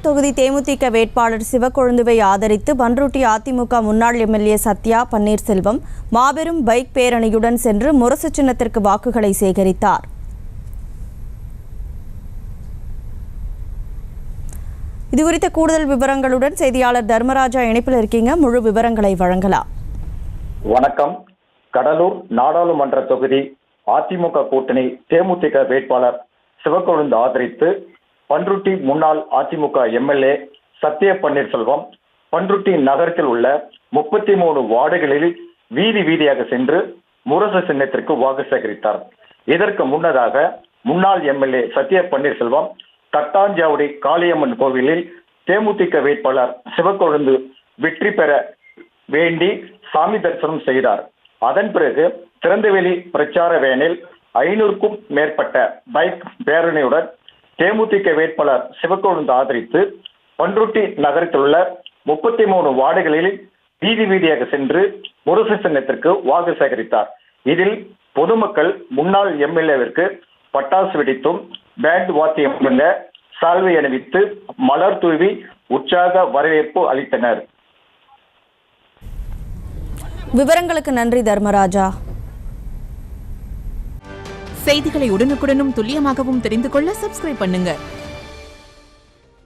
தொகுதி தேமுதிக வேட்பாளர் சிவக்கொழுந்துவை ஆதரித்து பண்ருட்டி அதிமுக முன்னாள் எம்எல்ஏ சத்யா பன்னீர்செல்வம் மாபெரும் பைக் பேரணியுடன் சென்று முரசு சின்னத்திற்கு வாக்குகளை சேகரித்தார். இதுகுறித்த கூடுதல் விவரங்களுடன் செய்தியாளர் தர்மராஜா இணைப்பில் இருக்கீங்க. முழு விவரங்களை வழங்கலாம். வணக்கம். கடலூர் நாடாளுமன்ற தொகுதி அதிமுக கூட்டணி தேமுதிக வேட்பாளர் சிவக்கொழுந்து ஆதரித்து பண்ருட்டி முன்னாள் அதிமுக எம்எல்ஏ சத்யா பன்னீர்செல்வம் பண்ருட்டி நகரத்தில் உள்ள 33 வார்டுகளில் வீதி வீதியாக சென்று முரசு சின்னத்திற்கு வாக்கு சேகரித்தார். இதற்கு முன்னதாக முன்னாள் எம்எல்ஏ சத்யா பன்னீர்செல்வம் தட்டாஞ்சாவடி காளியம்மன் கோவிலில் தேமுதிக வேட்பாளர் சிவக்கொழுந்து வெற்றி பெற வேண்டி சாமி தரிசனம் செய்தார். அதன் பிறகு திறந்தவெளி பிரச்சார வேனில் 500க்கும் மேற்பட்ட பைக் பேரணியுடன் தேமுதிக வேட்பாளர் சிவக்கொழுந்து ஆதரித்து பண்ருட்டி நகரத்தில் உள்ள 33 வார்டுகளில் வீதி வீதியாக சென்று முரசு சின்னத்திற்கு வாக்கு சேகரித்தார். இதில் பொதுமக்கள் முன்னாள் எம்எல்ஏவிற்கு பட்டாசு வெடித்தும் பேண்ட் வாத்தியம் முழங்க சால்வை அணிவித்து மலர் தூவி உற்சாக வரவேற்பு அளித்தனர். விவரங்களுக்கு நன்றி தர்மராஜா. செய்திகளை உடனுக்குடனும் துல்லியமாகவும் தெரிந்து கொள்ள சப்ஸ்கிரைப் பண்ணுங்க.